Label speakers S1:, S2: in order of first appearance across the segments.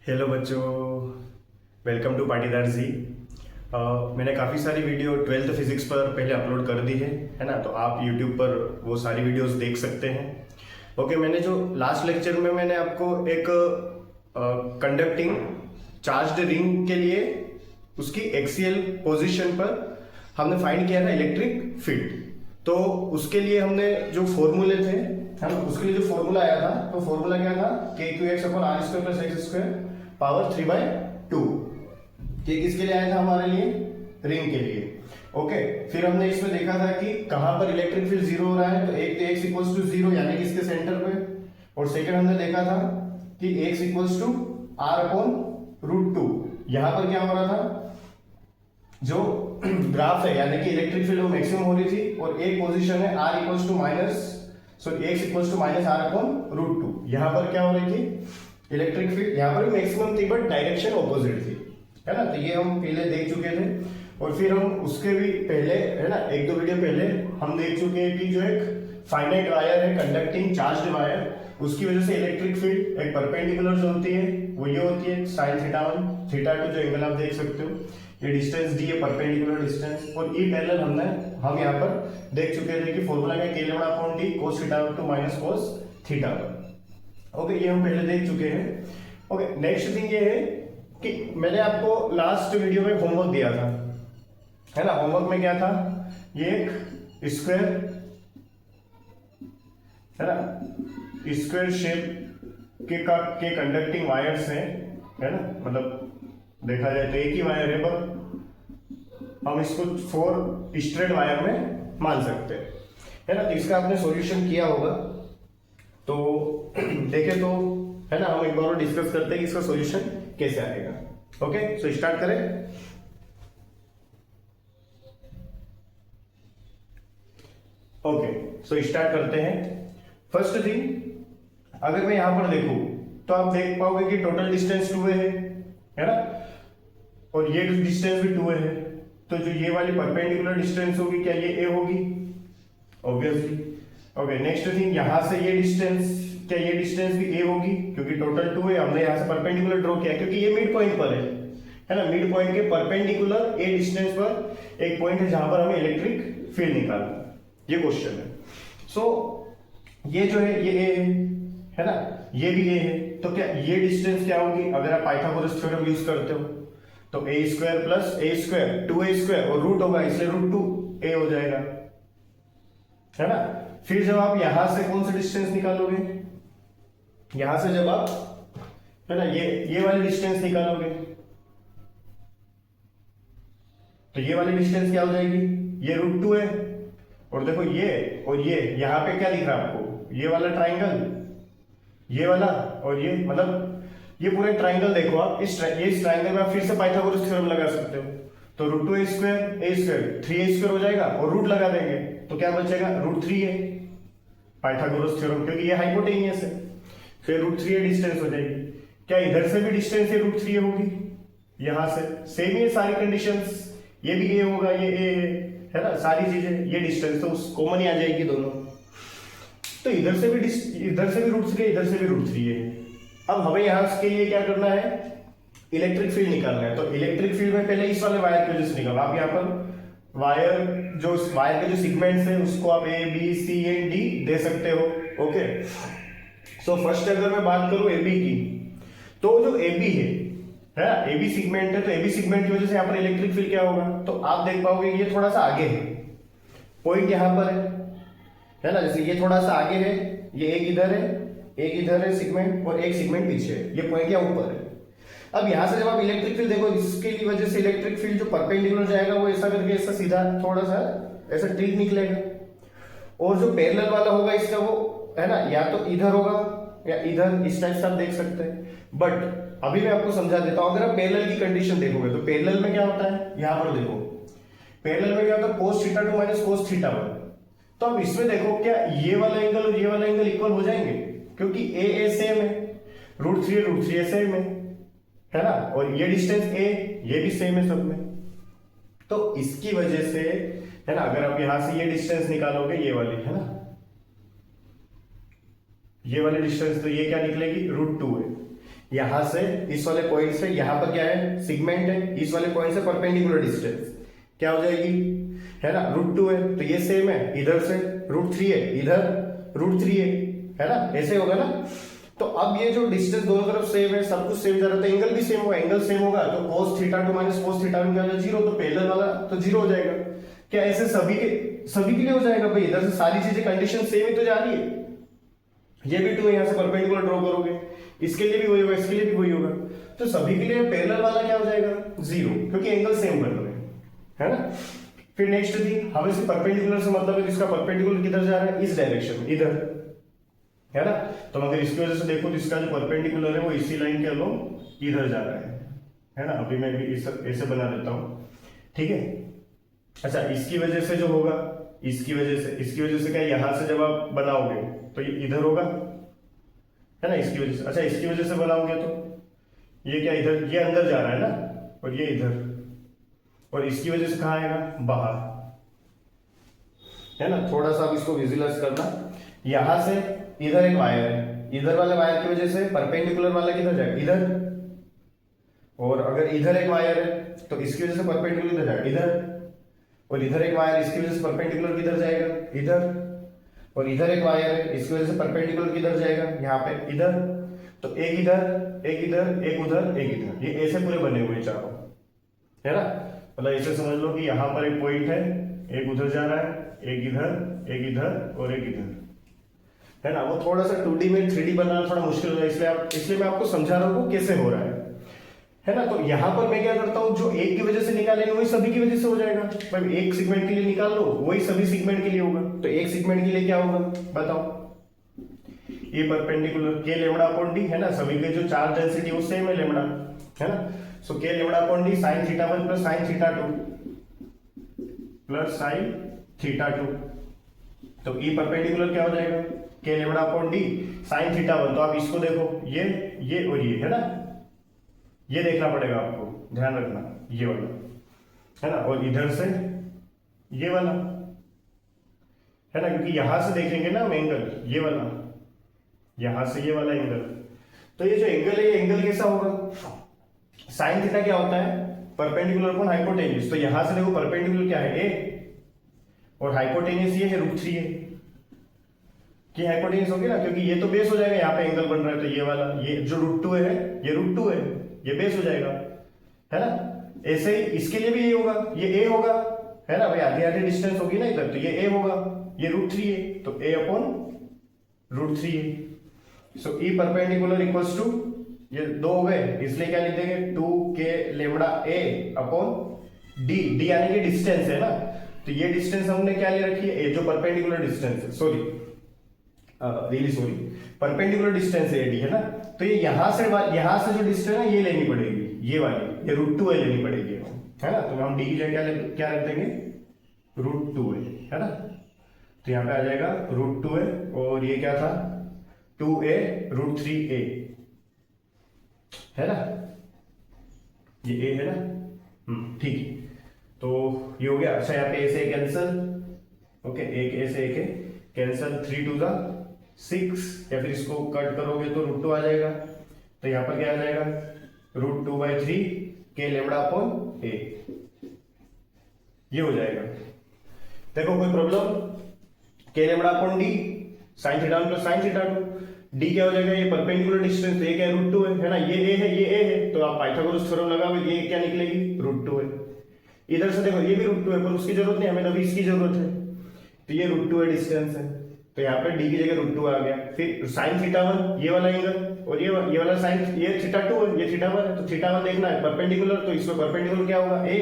S1: Hello बच्चों, welcome to Patidar जी। मैंने काफ़ी सारी वीडियो 12th फिजिक्स पर पहले अपलोड कर दी है ना। तो आप यूट्यूब पर वो सारी वीडियोस देख सकते हैं। ओके, मैंने जो लास्ट लेक्चर में मैंने आपको एक कंडक्टिंग चार्ज्ड रिंग के लिए उसकी एक्सियल पोजीशन पर हमने फाइंड किया था इलेक्ट्रिक फील्ड। तो उसके लिए हमने जो फॉर्मूले थे, हम उसके लिए जो फॉर्मूला आया था, तो फॉर्मूला क्या था, K Q X upon R square plus X square power 3/2। ये किसके लिए आया था? हमारे लिए रिंग के लिए। ओके, फिर हमने इसमें देखा था कि कहां पर इलेक्ट्रिक फील्ड जीरो हो रहा है, तो एक तो एक्स इक्वल्स टू जीरो यानी कि इसके सेंटर पे, और सेकंड हमने देखा था कि X equals to R upon √2। यहां पर क्या हो रहा था, जो ग्राफ है यानी कि इलेक्ट्रिक फील्ड वो मैक्सिमम हो रही थी, और एक पोजीशन है R equals to minus X equals to minus R upon √2। यहां पर क्या हो रही थी, इलेक्ट्रिक फील्ड यहां पर भी मैक्सिमम थी बट डायरेक्शन ऑपोजिट थी, है ना। तो ये हम पहले देख चुके थे, और फिर हम उसके भी पहले, है ना, एक दो वीडियो पहले हम देख चुके हैं कि जो एक फाइनाइट वायर है, कंडक्टिंग चार्ज्ड वायर, उसकी वजह से इलेक्ट्रिक फील्ड एक परपेंडिकुलर जो होती है वो ये होती है sin θ1 θ2, जो एंगल आप देख सकते हो। ये डिस्टेंस डी है, परपेंडिकुलर डिस्टेंस, और ई पैरेलल हम यहाँ पर देख चुके थे कि फॉर्मूला क्या, k lambda upon t cos θ2 minus cos θ1। Okay, ये हम पहले देख चुके हैं। ओके, नेक्स्ट थिंग ये है कि मैंने आपको लास्ट वीडियो में होमवर्क दिया था, है ना। होमवर्क में क्या था, ये एक स्क्वायर, है ना, स्क्वायर शेप के कंडक्टिंग वायर्स हैं, है ना। मतलब देखा जाए तो एक ही वायर है, पर हम इसको 4 स्ट्रेट वायर में मान सकते हैं, है ना। तो इसका आपने सॉल्यूशन किया होगा, तो देखें तो, है ना, हम एक बार और डिस्कस करते हैं कि इसका सॉल्यूशन कैसे आएगा। ओके, सो स्टार्ट करें। ओके, सो स्टार्ट करते हैं। फर्स्ट थिंग, अगर मैं यहां पर देखूं तो आप देख पाओगे कि टोटल डिस्टेंस 2 है ना, और ये डिस्टेंस भी 2 है। तो जो ये वाली परपेंडिकुलर डिस्टेंस होगी, क्या ये a होगी? ऑब्वियसली। ओके, नेक्स्ट थिंग, यहां से ये डिस्टेंस, क्या ये डिस्टेंस भी a होगी? क्योंकि टोटल 2 है, हमने यहां से परपेंडिकुलर ड्रॉ किया क्योंकि ये मिड पॉइंट पर है ना। मिड पॉइंट के परपेंडिकुलर a डिस्टेंस पर एक पॉइंट है जहां पर हमें इलेक्ट्रिक फील्ड निकालना, ये क्वेश्चन है। सो ये जो है ये a है ना, ये भी a है। तो क्या ये डिस्टेंस क्या होगी? अगर आप पाइथागोरस थ्योरम यूज करते हो तो a square plus a square 2a square, और रूट होगा इसलिए √2a हो जाएगा, है ना। फिर जब आप यहां से कौन सा डिस्टेंस निकालोगे, यहां से जब आप, है ना, ये वाली डिस्टेंस निकालोगे, तो ये वाली डिस्टेंस क्या हो जाएगी, ये √2 है। और देखो ये और ये यहां पे क्या दिख रहा है आपको, ये वाला ट्राइंगल, ये वाला और ये, मतलब ये पूरे ट्राइंगल देखो आप, इस ट्राइंगल में आप फिर से पाइथागोरस थ्योरम लगा सकते हो। तो √2a square a square 3a square हो जाएगा, और रूट लगा देंगे तो क्या बचेगा, √3a, पाइथागोरस थ्योरम, क्योंकि ये हाइपोटेनियस है। फिर √3a डिस्टेंस हो जाएगी। क्या इधर से भी डिस्टेंस ये √3a होगी? यहां से सेम ही सारी कंडीशंस, ये भी a होगा, ये a है ना, सारी चीजें, ये डिस्टेंस तो कॉमन ही आ जाएगी दोनों। तो इधर से भी √3, इधर से भी √3 है। अब हमें यहां के लिए क्या करना है, इलेक्ट्रिक फील्ड निकालना है। तो इलेक्ट्रिक फील्ड में पहले इस वाले वायर की वजह से निकालो। आप यहाँ पर वायर के जो सेगमेंट्स हैं उसको आप A B C and D दे सकते हो। ओके, सो फर्स्ट अगर मैं बात करूं AB की, तो जो AB है ना, AB सेगमेंट है, तो AB सेगमेंट की वजह से यहाँ पर इलेक्ट्रिक फील्ड क्या होगा, तो आप देख पाओगे ये थोड़ा सा आगे है, पॉइंट यहाँ पर है ना। जैसे ये थोड़ा सा आगे है, ये एक इधर है सेगमेंट, और एक सेगमेंट पीछे है, ये पॉइंट यहाँ ऊपर है। अब यहां से जब आप इलेक्ट्रिक फील्ड देखो, इसके वजह से इलेक्ट्रिक फील्ड जो परपेंडिकुलर जाएगा वो ऐसा करके ऐसा सीधा थोड़ा सा ऐसा ट्रिक निकलेगा, और जो पैरेलल वाला होगा इसका वो, है ना, या तो इधर होगा या इधर, इस टाइप से आप देख सकते हैं। बट अभी मैं आपको समझा देता हूं। अगर आप पैरेलल की कंडीशन देखोगे तो पैरेलल में क्या होता है, यहां पर देखो, पैरेलल में क्या होता है, cos θ2 माइनस cos θ1। तो अब इसमें देखो, क्या ये वाला एंगल और ये वाला एंगल इक्वल हो जाएंगे, क्योंकि a सेम है, √3 सेम है ना, और ये डिस्टेंस a ये भी सेम है सब में। तो इसकी वजह से, है ना, अगर आप यहां से ये डिस्टेंस निकालोगे, ये वाली, है ना, ये वाली डिस्टेंस, तो ये क्या निकलेगी, √2 है। यहां से इस वाले पॉइंट से यहां पर क्या है, सेगमेंट है, इस वाले पॉइंट से परपेंडिकुलर डिस्टेंस क्या हो जाएगी, है ना, √2 है, तो ये सेम है, इधर से √3 है, इधर √3 है ना, ऐसे होगा ना। तो अब ये जो डिस्टेंस दोनों तरफ सेम है, सब कुछ सेम जा रहा था, एंगल भी सेम होगा, एंगल सेम होगा तो cos θ2 माइनस cos θ1 क्या हो जाएगा, 0, तो पैरेलल वाला तो 0 हो जाएगा। क्या ऐसे सभी के लिए हो जाएगा भाई, इधर से सारी चीजें कंडीशन सेम ही तो जा रही है। ये भी 2 यहां से परपेंडिकुलर ड्रॉ करोगे, इसके लिए भी वही होगा, इसके लिए भी वही होगा, तो सभी के लिए पैरेलल वाला क्या हो जाएगा, 0, क्योंकि एंगल सेम कर रहे हैं, है ना। फिर नेक्स्ट थी, हमें से परपेंडिकुलर से मतलब है इसका परपेंडिकुलर किधर जा रहा है, इस डायरेक्शन में, इधर, है ना। तो अगर इसकी वजह से देखो तो इसका जो परपेंडिकुलर है वो इसी लाइन के अलोंग इधर जा रहा है ना। अभी मैं भी ऐसे बना देता हूं, ठीक है। अच्छा, इसकी वजह से जो होगा, इसकी वजह से क्या, यहां से जब आप बनाओगे तो ये इधर होगा, है ना, इसकी वजह से। अच्छा, इसकी वजह से बनाओगे तो ये क्या, इधर, ये अंदर जा रहा है ना, और ये इधर, और इसकी वजह से कहां आएगा, बाहर, है ना। थोड़ा सा अब इसको विजुअलाइज करना, यहां से इधर एक वायर है, इधर वाले वायर की वजह से परपेंडिकुलर वाला किधर जाएगा, इधर, और अगर इधर एक वायर है तो इसकी वजह से परपेंडिकुलर किधर जाएगा, इधर, और इधर एक वायर इसकी वजह से परपेंडिकुलर किधर जाएगा, इधर, और इधर एक वायर है इसकी वजह से परपेंडिकुलर किधर जाएगा, यहाँ पे इधर। तो एक इधर, एक इधर, एक उधर, एक इधर, ये ऐसे पूरे बने हुए चारों, है ना। मतलब ऐसे समझ लो कि यहाँ पर एक पॉइंट है, एक उधर जा रहा है, एक इधर और एक इधर, है ना। वो थोड़ा सा 2D में 3D बनाना थोड़ा मुश्किल हो जाए, इसलिए मैं आपको समझा रहा हूँ कैसे हो रहा है ना। तो यहां पर मैं क्या करता हूं, जो एक की वजह से निकालेंगे वही सभी की वजह से हो जाएगा। भाई एक सेगमेंट के लिए निकाल लो, वही सभी सेगमेंट के लिए होगा, तो एक सेगमेंट के लिए क्या होगा बताओ, ये perpendicular k lambda upon d, है ना। सभी के जो चार्ज डेंसिटी वो सेम है लेमड़ा, है ना। So k lambda upon d sin θ1 plus sin θ2 plus sin θ2, तो e परपेंडिकुलर क्या हो जाएगा, k lambda upon d sin θ1। तो आप इसको देखो, ये और ये, है ना, ये देखना पड़ेगा आपको, ध्यान रखना, ये वाला, है ना, और इधर से ये वाला, है ना, क्योंकि यहां से देखेंगे ना हम एंगल, ये वाला, यहां से ये वाला एंगल, तो ये जो एंगल है ये एंगल कैसा होगा, साइन थीटा क्या होता है, परपेंडिकुलर अपॉन हाइपोटेन्यूज। तो यहां से देखो परपेंडिकुलर क्या है, a, और हाइपोटेन्यूज ये है √3 है, कि हाइपोटेन्यूज होगी ना, क्योंकि ये तो बेस हो जाएगा, यहाँ पे एंगल बन रहा है, तो ये वाला, ये जो √2 है ये √2 है, ये बेस हो जाएगा, है ना। ऐसे ही इसके लिए भी ये होगा, ये a होगा, है ना, भाई आधी आधी डिस्टेंस होगी ना इधर, तो ये a होगा, ये √3 है, तो a अपॉन √3 है। सो e परपेंडिकुलर इक्वल्स टू, ये 2 हो गए, इसलिए क्या लिख देंगे, 2k lambda a upon d, d यानी कि डिस्टेंस है ना, तो ये डिस्टेंस हमने क्या ले रखी है, a, जो परपेंडिकुलर डिस्टेंस है, सॉरी परपेंडिकुलर डिस्टेंस है d, है ना। तो ये यहां से जो डिस्टेंस है ये लेनी पड़ेगी, ये वाली, ये √2 है लेनी पड़ेगी, है ना। तो हम d की जगह क्या रख देंगे, √2 है ना। तो यहाँ पे आ जाएगा √2 है, और ये क्या था, 2a √3a, है ना, ये a है ना, ठीक है। तो ये हो गया। अच्छा, यहाँ पे ऐसे कैंसल, ओके, एक ऐसे एक है कैंसल, 3 2 6, या फिर इसको कट करोगे तो √2 आ जाएगा, तो यहाँ पर क्या आ जाएगा, √2/3 k लेमड़ा अपॉन a, ये हो जाएगा। देखो कोई problem, k lambda upon d sin θ1 plus sin θ2, d क्या हो जाएगा, ये परपेंडिकुलर डिस्टेंस, ये क्या है, √2 है ना, ये a है, ये a है, तो आप पाइथागोरस थ्योरम लगाओगे, ये क्या निकलेगी, √2 है। इधर से देखो ये भी √2 है, पर उसकी जरूरत नहीं, हमें अभी इसकी जरूरत है, तो ये √2 है डिस्टेंस है, तो यहाँ पे d की जगह √2 आ गया। फिर sin θ1 ये वाला एंगल, और ये वाला sin, ये θ2 है, ये θ1 है, तो θ1 देखना है परपेंडिकुलर, तो इसमें परपेंडिकुलर क्या होगा, a,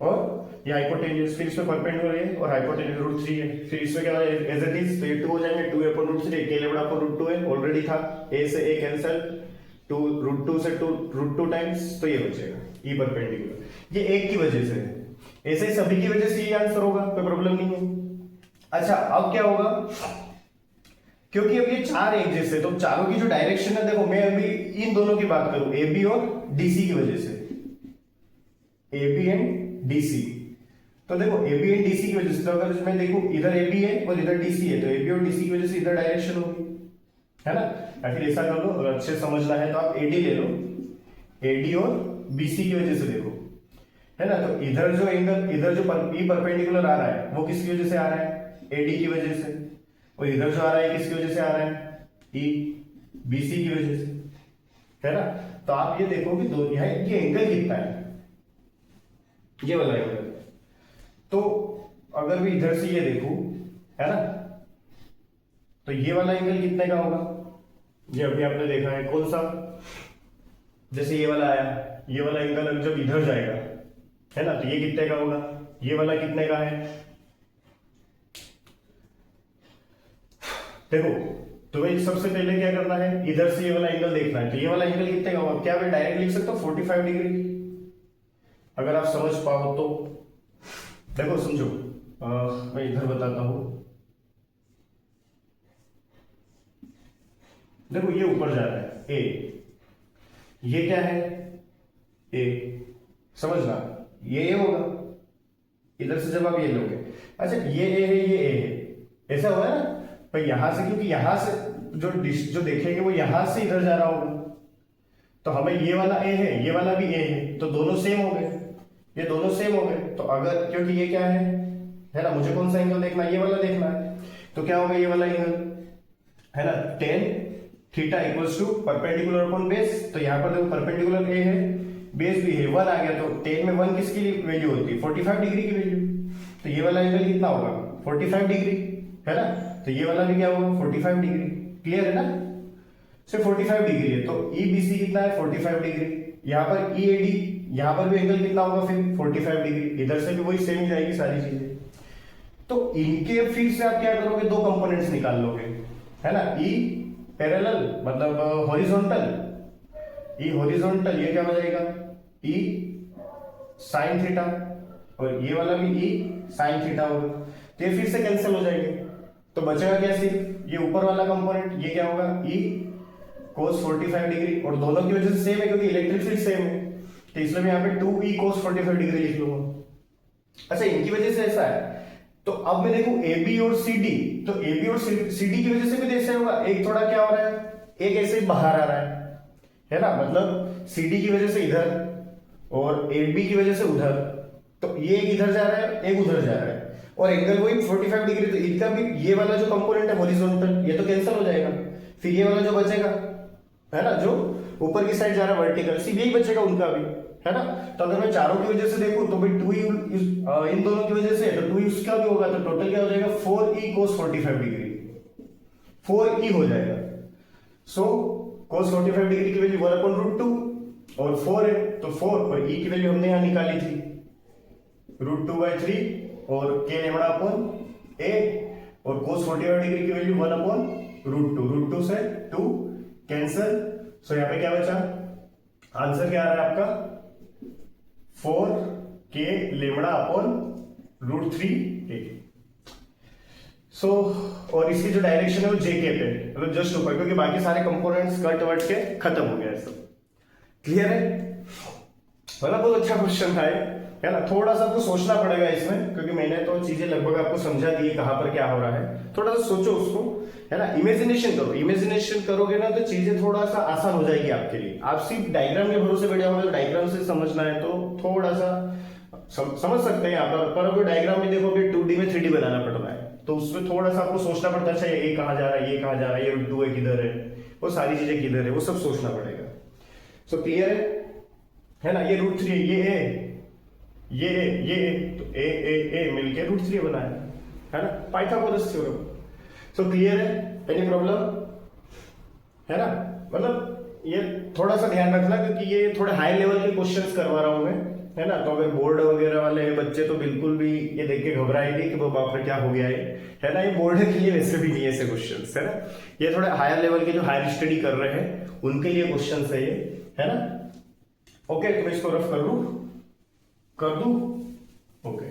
S1: और ये हाइपोटेन्यूज, फिर इसमें परपेंडिकुलर a और हाइपोटेन्यूज √3 है, फिर इसमें क्या होगा, एज इट इज, तो ये 2 हो जाएंगे, 2 अपॉन √3, k लेमड़ा अपॉन √2 है, ऑलरेडी था, a से a कैंसल, 2 √2 से 2 √2 टाइम्स, तो ये बचेगा e परपेंडिकुलर, ये एक की वजह से है, ऐसे ही सभी की वजह से ये आंसर होगा, कोई प्रॉब्लम नहीं है। अच्छा, अब क्या होगा, क्योंकि अब ये चार एक जैसे, तो चारों की जो डायरेक्शन है, देखो मैं अभी इन दोनों की बात करूं, ए बी और डीसी की वजह से, ए बी एंड डीसी, तो देखो ए बी एंड डीसी की वजह से, तो अगर मैं देखूं इधर ए बी है और इधर डीसी है, तो ए बी और डीसी की वजह से इधर डायरेक्शन होगी, है ना। या फिर ऐसा कर लो, अगर अच्छे समझना है तो आप एडी ले लो, एडी और बीसी की वजह से देखो, है ना। तो इधर जो एंगल, इधर जो ई परपेंडिकुलर आ रहा है वो किसकी वजह से आ रहा है, एडी की वजह से, और इधर जो आ रहा है किसकी वजह से आ रहा है, ई बीसी की वजह से, है ना। तो आप ये देखो कि दो यहाँ ये एंगल कितना है, ये वाला एंगल। तो अगर मैं इधर से ये देखूं, है ना, तो ये वाला एंगल कितने का होगा, ये अभी आपने देखा है कौन सा, जैसे ये वाला आया, ये वाला एंगल जब इधर जाएगा, है ना, तो ये कितने का होगा, ये वाला कितने का है। देखो तुम्हें सबसे पहले क्या करना है, इधर से ये वाला एंगल देखना है, तो ये वाला एंगल कितने का होगा, क्या मैं डायरेक्ट लिख सकता हूं 45 डिग्री, अगर आप समझ पाओ तो। देखो समझो, मैं इधर बताता हूं, देखो ये ऊपर जा रहा है ए, ये क्या है ए, समझना, ये होगा, इधर से जब आप ये लोगे, अच्छा ये ए है, ये ए है, ऐसा हुआ है ना। पर यहां से, क्योंकि यहां से जो देखेंगे वो यहां से इधर जा रहा होगा, तो हमें ये वाला ए है, ये वाला भी ए है, तो दोनों सेम हो गए, ये दोनों सेम हो गए। तो अगर, क्योंकि ये क्या है ना, मुझे कौन सा एंगल देखना है, ये वाला देखना है, तो क्या होगा ये वाला एंगल, है ना, tan theta equals to perpendicular upon base. तो यहाँ पर देखो परपेंडिकुलर ए है, बेस भी है, 1 आ गया, तो टेन में 1 किसकी वैल्यू होती है, 45 डिग्री की वैल्यू। तो ये वाला एंगल कितना होगा, 45 डिग्री, है ना। तो ये वाला भी क्या होगा, 45 डिग्री, क्लियर है ना, सिर्फ 45 डिग्री है। तो ई बी सी कितना है, 45 डिग्री। यहाँ पर ई ए डी, यहाँ पर भी एंगल कितना होगा फिर 45 डिग्री, इधर से भी वही सेम ही जाएगी सारी चीजें। तो इनके फिर से आप क्या करोगे, दो कंपोनेंट्स निकाल लोगे, है ना, ई पैरेलल मतलब हॉरिजॉन्टल, ई हॉरिजॉन्टल, ये क्या हो जाएगा ई साइन थीटा, और ये वाला भी ई साइन थीटा होगा। तो ये फिर से कैंसिल हो जाएंगे, तो बचेगा क्या, सिर्फ ये ऊपर वाला कंपोनेंट, ये क्या होगा ई cos 45 डिग्री, और दोनों की वजह से सेम है क्योंकि इलेक्ट्रिक फील्ड सेम है, तो इसलिए मैं यहाँ पे 2e cos 45 डिग्री लिख लूंगा। अच्छा इनकी वजह से ऐसा है, तो अब मैं देखूं AB और CD, तो AB और CD की वजह से भी ऐसे होगा, एक थोड़ा क्या हो रहा है, एक ऐसे बाहर आ रहा है ना, मतलब CD की वजह से इधर और AB की वजह से उधर, तो ये एक इधर जा रहा है, एक उधर जा रहा है, और एंगल वही 45 डिग्री, तो इनका भी ये वाला जो कंपोनेंट है हॉरिजॉन्टल, ये तो कैंसिल हो जाएगा, फिर ये वाला जो बचेगा, है ना, जो ऊपर की साइड जा रहा है वर्टिकल, सिर्फ यही बचेगा उनका भी, है ना। तो अगर मैं चारों की वजह से देखूं तो भाई 2e इन दोनों की वजह से, तो 2e उसका भी होगा, तो टोटल क्या हो जाएगा 4e cos 45 डिग्री, 4e हो जाएगा। सो cos 45 डिग्री की वैल्यू 1/√2 और 4 है, तो 4 और e की वैल्यू हमने यहां निकाली थी √2/3 और k लेमड़ा अपॉन a, और cos 45 डिग्री की वैल्यू 1/√2, √2 से 2 कैंसल। सो यहाँ पे क्या बचा, आंसर क्या आ रहा है आपका 4k लेमड़ा अपॉन √3a। सो और इसकी जो डायरेक्शन है वो JK पे, मतलब जस्ट ऊपर, क्योंकि बाकी सारे कंपोनेंट्स कट वट के खत्म हो गया सब, क्लियर है। मतलब बहुत अच्छा क्वेश्चन था, है ना। थोड़ा सा आपको सोचना पड़ेगा इसमें, क्योंकि मैंने तो चीजें लगभग आपको समझा दी कहां पर क्या हो रहा है, थोड़ा सा सोचो उसको, है ना, इमेजिनेशन करो, इमेजिनेशन करोगे ना तो चीजें थोड़ा सा आसान हो जाएगी आपके लिए। आप सिर्फ डायग्राम के भरोसे बैठे होंगे, तो डायग्राम से समझना है तो थोड़ा सा समझ सकते हैं यहाँ पर अगर डायग्राम में देखोगे 2D में 3D बनाना पड़ रहा है, तो उसमें थोड़ा सा आपको सोचना पड़ता है, अच्छा ये कहाँ जा रहा है, ये कहाँ जा रहा है, ये √2 किधर है, वो सारी चीजें किधर है, वो सब सोचना पड़ेगा। सो क्लियर है ना, ये √3 ये है, ये तो ए मिलके √3 बना है ना, पाइथागोरस थ्योरम। सो क्लियर है, एनी प्रॉब्लम, है ना। मतलब ये थोड़ा सा ध्यान रखना, क्योंकि ये थोड़े हाई लेवल के क्वेश्चंस करवा रहा हूं मैं, है ना। तो अगर बोर्ड वगैरह वाले बच्चे तो बिल्कुल भी ये देख के घबराएंगे कि वो बाप रे क्या हो गया है ना। ये बोर्ड के लिए वैसे भी नहीं है ऐसे क्वेश्चंस, है ना। ये थोड़े हायर लेवल के जो हायर स्टडी कर रहे हैं उनके लिए क्वेश्चंस है ये, है ना। ओके, तो मैं इसको रफ कर दूं, okay.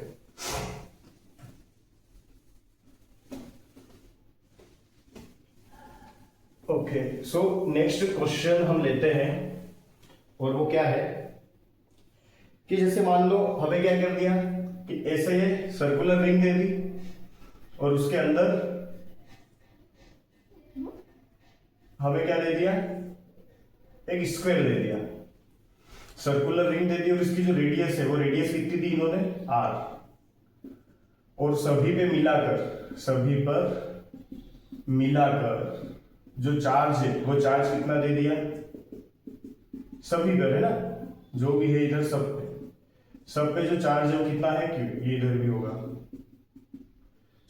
S1: Okay, so next question हम लेते हैं, और वो क्या है कि जैसे मान लो हमें क्या कर दिया कि ऐसे ये सर्कुलर रिंग दे दी, और उसके अंदर हमें क्या दे दिया, एक स्क्वायर दे दिया, सर्कुलर रिंग दे दी, और इसकी जो रेडियस है वो रेडियस कितनी दी इन्होंने, r, और सभी पे मिलाकर, सभी पर मिलाकर जो चार्ज है वो चार्ज कितना दे दिया, सभी पर है ना, जो भी है इधर सब पे जो चार्ज है वो कितना है, क्यू, ये इधर भी होगा,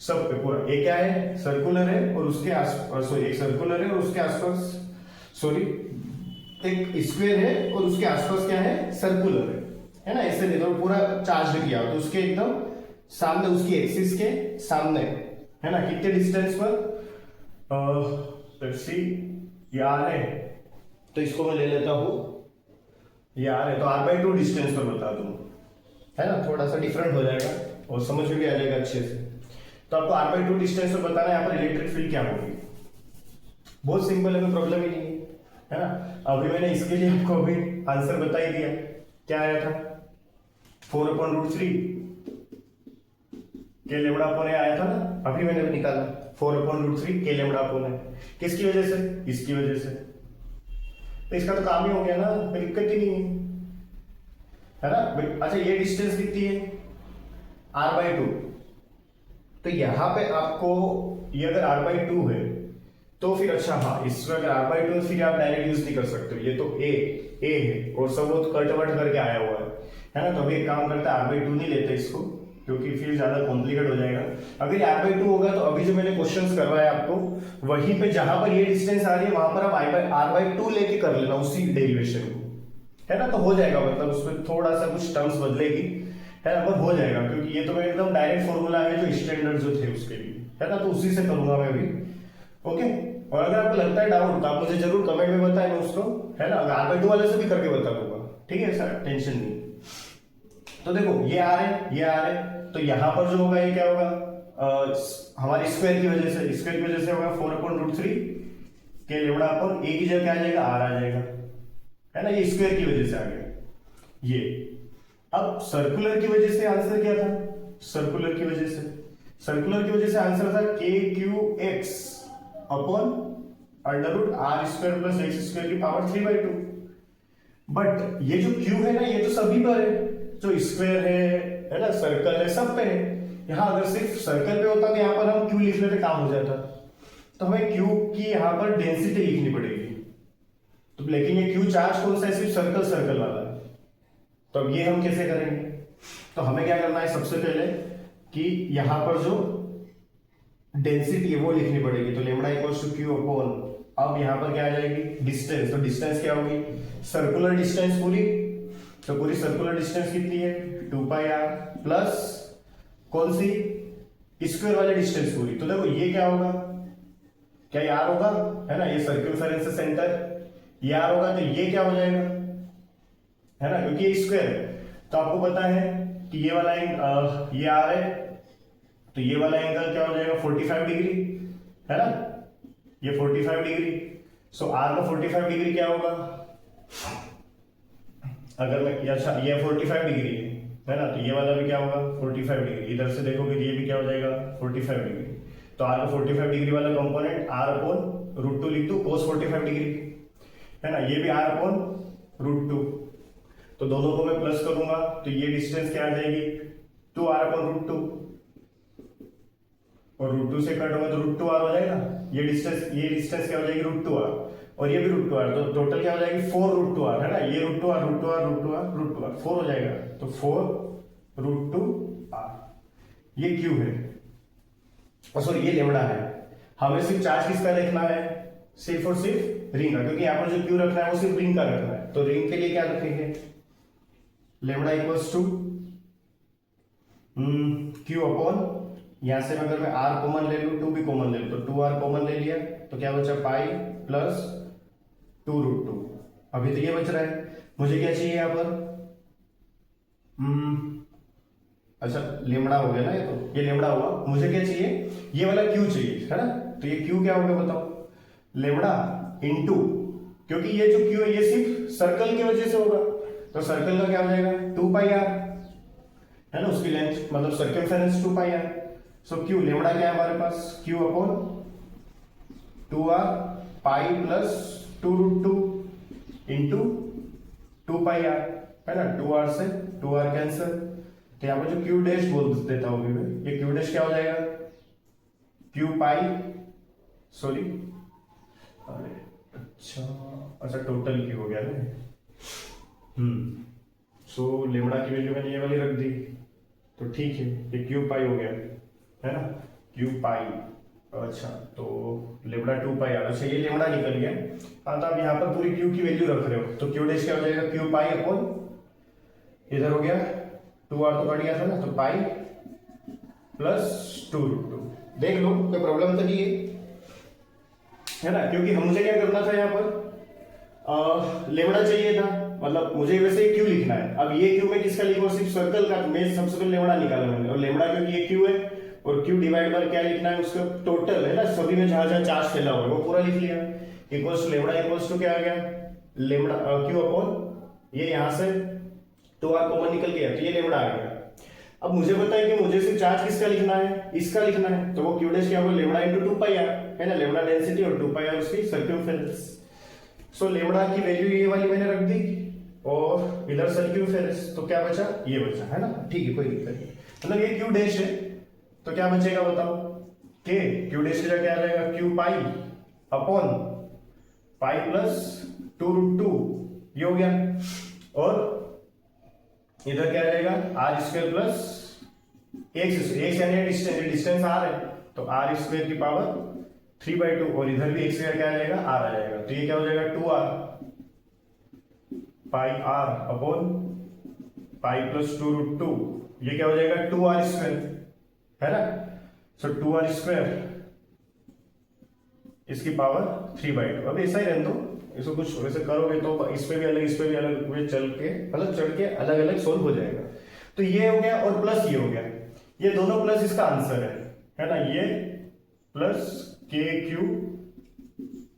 S1: सब पे पूरा। ये क्या है, सर्कुलर है और उसके आसपास, सॉरी एक सर्कुलर है और उसके आसपास, सॉरी एक स्क्वायर है और उसके आसपास क्या है, सर्कुलर है ना, ऐसे नहीं तो पूरा चार्ज किया तो उसके एकदम सामने, उसकी एक्सिस के सामने है ना, कितने डिस्टेंस पर, लेट्स सी ये r है, तो इसको मैं ले लेता हूं, ये r है तो r/2 डिस्टेंस पर बता दूं, है ना, थोड़ा सा डिफरेंट हो जाएगा और समझ में भी आ जाएगा अच्छे से। तो आपको r/2 डिस्टेंस पर बताना है यहाँ पर इलेक्ट्रिक फील्ड क्या होगी, बहुत सिंपल है, कोई प्रॉब्लम ही नहीं है ना। अभी मैंने इसके लिए आपको अभी आंसर बता ही दिया, क्या आया था, 4/√3 के लेमड़ा अपॉन ए आया था ना, अभी मैंने निकाला 4/√3 के लेमड़ा अपॉन ए, किसकी वजह से, इसकी वजह से, तो इसका तो काम ही हो गया ना, कोई दिक्कत ही नहीं है ना। अच्छा ये डिस्टेंस कितनी है, r/2, तो यहां पे आपको ये अगर r/2 है तो फिर अच्छा, हाँ इसमें अगर r/2 है फिर आप डायरेक्ट यूज नहीं कर सकते, ये तो a है और सब वो कट वट करके आया हुआ है ना, तो अभी एक काम करते हैं r/2 नहीं लेते इसको, क्योंकि फिर ज्यादा कॉम्प्लिकेट हो जाएगा। अगर r/2 होगा तो अभी जो मैंने क्वेश्चंस करवाया आपको, वहीं पे जहां पर ये डिस्टेंस आ रही है वहां पर आप r/2 लेके कर लेना उसी डेरिवेशन को, है ना, तो हो जाएगा, मतलब उसमें थोड़ा सा कुछ टर्म्स बदलेगी, है ना, पर हो जाएगा, क्योंकि ये तो मैं एकदम डायरेक्ट फॉर्मूला है जो स्टैंडर्ड जो थे उसके लिए, है ना, तो उसी से करूंगा मैं अभी, ओके। और अगर आपको लगता है डाउट तो आप मुझे जरूर कमेंट में बताएं, मैं उसको, है ना, r/2 वाले से भी करके बता दूंगा, ठीक है सर, टेंशन नहीं। तो देखो ये आ रहे, ये आ रहे, तो यहां पर जो होगा ये क्या होगा, हमारे स्क्वायर की वजह से, स्क्वायर की वजह से होगा 4/√3 के लेमड़ा अपॉन ए की जगह क्या आ जाएगा, r आ जाएगा, है ना, ये स्क्वायर की वजह से आ गया ये। अब सर्कुलर की वजह से आंसर क्या था, सर्कुलर की वजह से, सर्कुलर की वजह से आंसर था kqx upon √r² plus x² की पावर 3/2। बट ये जो q है ना, ये तो सभी पर है, जो स्क्वायर है ना, सर्कल है, सब पे है। यहाँ अगर सिर्फ सर्कल पे होता तो यहाँ पर हम q लिख लेते, काम हो जाता, तो हमें q की यहाँ पर डेंसिटी लिखनी पड़ेगी, तो लेकिन ये q चार्ज कौन सा है, सिर्फ सर्कल सर्कल वाला है, तो अब ये हम कैसे करेंगे, तो हमें क्या करना है, सबसे पहले कि यहां पर जो डेंसिटी है वो लिखनी पड़ेगी, तो lambda equals to q upon, अब यहां पर क्या आ जाएगी, डिस्टेंस, तो डिस्टेंस क्या होगी, सर्कुलर डिस्टेंस पूरी, तो पूरी सर्कुलर डिस्टेंस कितनी है, 2πr प्लस कौन सी, स्क्वायर वाली डिस्टेंस पूरी, तो देखो ये क्या होगा, क्या ये r होगा, है ना, ये सर्कमफेरेंस से सेंटर, ये r होगा, तो ये क्या हो जाएगा, है ना, क्योंकि ये स्क्वायर है, तो आपको पता है कि ये वाला ये r है, तो ये वाला एंगल क्या हो जाएगा, 45 डिग्री, है ना, ये 45 डिग्री, सो r का 45 डिग्री क्या होगा, अगर मैं, अच्छा ये 45 डिग्री है ना, तो ये वाला भी क्या होगा 45 डिग्री, इधर से देखोगे ये भी क्या हो जाएगा 45 डिग्री, तो r का 45 डिग्री वाला कंपोनेंट r अपॉन √2 लिख दो cos 45 डिग्री, है ना, ये भी r अपॉन √2, तो दोनों को मैं प्लस करूंगा तो ये डिस्टेंस क्या आ जाएगी 2r अपॉन √2, और √2 से कट होगा तो √2r हो जाएगा, ये डिस्टेंस क्या हो जाएगी √2r, और ये भी √2r, तो टोटल क्या हो जाएगी 4√2r, है ना, ये √2r 4 हो जाएगा, तो 4√2r, ये q है, और सॉरी ये लेमड़ा है। हमें सिर्फ चार्ज किसका देखना है, सिर्फ और सिर्फ रिंग का, क्योंकि यहाँ पर जो q रखना है वो सिर्फ रिंग का रखना है, तो रिंग के लिए क्या रखेंगे, lambda equals to q upon, यहां से अगर मैं r कॉमन ले लूं, 2 भी कॉमन ले लूं, तो 2r कॉमन ले लिया तो क्या बचा पाई प्लस 2√2, अभी तो ये बच रहा है, मुझे क्या चाहिए यहाँ पर, अच्छा लेमड़ा हो गया ना, ये तो ये लेमड़ा हुआ, मुझे क्या चाहिए, ये वाला q चाहिए, है ना, तो ये q क्या होगा बताओ, लेमड़ा इनटू, क्योंकि ये जो q है ये सिर्फ सर्कल की वजह से होगा, तो सर्कल का क्या हो जाएगा 2πr, है ना, उसकी लेंथ मतलब सर्कमफेरेंस 2πr, सो q लेमड़ा क्या है हमारे पास, q अपॉन 2r पाई प्लस 2√2 इंटू 2πr, है ना। 2r से 2r कैंसिल, तो यहाँ पर जो क्यू डैश बोल देता हूँ मैं, ये क्यू डैश क्या हो जाएगा, क्यू पाई, सॉरी अरे अच्छा टोटल क्यू हो गया ना। सो लेमड़ा की वैल्यू मैंने ये वाली रख दी, तो ठीक है, ये क्यू पाई हो गया, है ना, क्यू पाई। अच्छा तो लेमड़ा 2πr, अच्छा ये लेमड़ा निकल गया। हाँ तो आप यहाँ पर पूरी क्यू की वैल्यू रख रहे हो, तो क्यू डैश क्या हो जाएगा, क्यू पाई अपॉन, इधर हो गया 2r तो कट गया था ना, तो पाई प्लस 2√2। देख लो कोई प्रॉब्लम तो नहीं है ना, क्योंकि हम मुझे क्या करना था यहाँ पर लेमड़ा चाहिए था, मतलब मुझे वैसे क्यू लिखना है। अब ये क्यू में किसका लिखो, सिर्फ सर्कल का, मैं सबसे पहले लेमड़ा निकाला मैंने, और लेमड़ा क्योंकि ये क्यू है और क्यू डिवाइड बाय क्या लिखना है, उसका टोटल है ना, सभी में जहां जहां चार्ज फैला हुआ है वो पूरा लिख लिया। Equals to lambda equals to क्या आ गया, लेमड़ा क्यू अपॉन, ये यहां से 2r कॉमन निकल गया, तो ये लेमड़ा आ गया। अब मुझे पता है कि मुझे सिर्फ चार्ज किसका लिखना है, इसका लिखना है, तो वो क्यू डैश क्या होगा, लेमड़ा इंटू 2πr, है ना, लेमड़ा डेंसिटी और 2πr उसकी सर्क्यूमफेरेंस। सो लेमड़ा की वैल्यू ये वाली मैंने रख दी, और इधर सर्क्यूमफेरेंस, तो क्या बचा, ये बचा, है ना, ठीक है, कोई दिक्कत नहीं। मतलब ये क्यू डैश है, तो क्या बचेगा बताओ, के क्यू डैश की जगह क्या आ जाएगा, Q pi upon pi plus 2√2, ये हो गया। और इधर क्या रहेगा, आर स्क्वायर प्लस एक्स यानी डिस्टेंस आर है, तो आर स्क्वायर की पावर 3/2, और इधर भी एक्स क्या आ जाएगा, आर आ जाएगा, तो ये क्या हो जाएगा 2r pi R upon pi plus 2√2, ये क्या हो जाएगा 2r स्क्वायर, है ना। सो 2r स्क्वायर इसकी पावर 3/2। अब ऐसा ही रहने दो, इसको कुछ वैसे करोगे तो इस पे भी अलग, इस पे भी अलग वे चल के मतलब चढ़ के अलग अलग सोल्व हो जाएगा। तो ये हो गया और प्लस ये हो गया, ये दोनों प्लस इसका आंसर है ना, ये plus K Q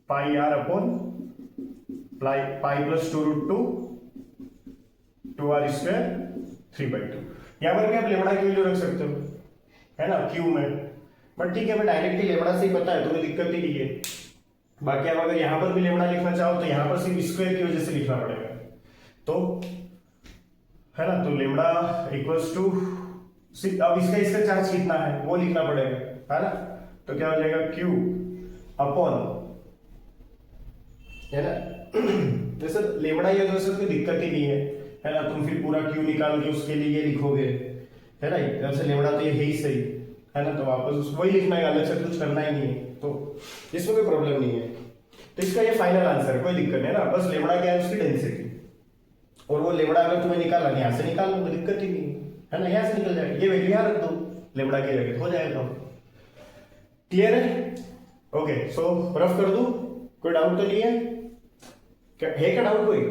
S1: pi R upon pi plus 2√2 2r square 3/2। यहां पर भी आप लेमड़ा की वैल्यू रख सकते हो, है ना, क्यू में, बट ठीक है, मैं डायरेक्टली लेमड़ा से ही पता है तो कोई दिक्कत ही नहीं है। बाकी आप अगर यहां पर भी लेमड़ा लिखना चाहो तो यहां पर सिर्फ स्क्वायर की वजह से लिखना पड़ेगा, तो है ना, तो लेमड़ा इक्वल्स टू, अब इसका चार्ज कितना है वो लिखना पड़ेगा, है ना, तो क्या हो जाएगा क्यू अपॉन, है ना। जैसे लेमड़ा ये वजह से कोई दिक्कत ही नहीं है ना, तुम फिर पूरा क्यू निकाल के उसके लिए ये लिखोगे, है ना, जैसे लेमड़ा तो ये है ही सही, है ना, तो वापस वही लिखना है, अलग से कुछ करना ही नहीं है, तो इसमें कोई प्रॉब्लम नहीं है। तो इसका ये फाइनल आंसर है, कोई दिक्कत नहीं है ना, बस लेमड़ा क्या है उसकी डेंसिटी, और वो लेमड़ा अगर तुम्हें निकालना है यहाँ से निकाल लो, कोई दिक्कत ही नहीं है ना, यहाँ से निकल जाएगा, ये वैल्यू यहाँ रख दो लेमड़ा की जगह, हो जाएगा। क्लियर है, ओके। सो रफ कर दूं, कोई डाउट तो नहीं है, क्या डाउट कोई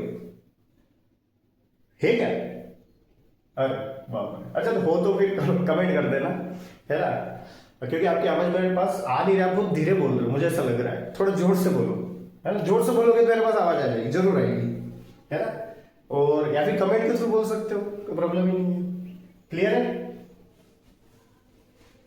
S1: है क्या, अरे बाप रे, अच्छा तो हो तो फिर कमेंट कर देना, है ना, क्योंकि आपकी आवाज मेरे पास आ नहीं रहा, आप बहुत धीरे बोल रहे हो, मुझे ऐसा लग रहा है, थोड़ा जोर से बोलो, है ना, जोर से बोलोगे तो मेरे पास आवाज आ जाएगी, जरूर आएगी, है ना, और या फिर कमेंट के थ्रू बोल सकते हो, कोई प्रॉब्लम ही नहीं है। क्लियर है।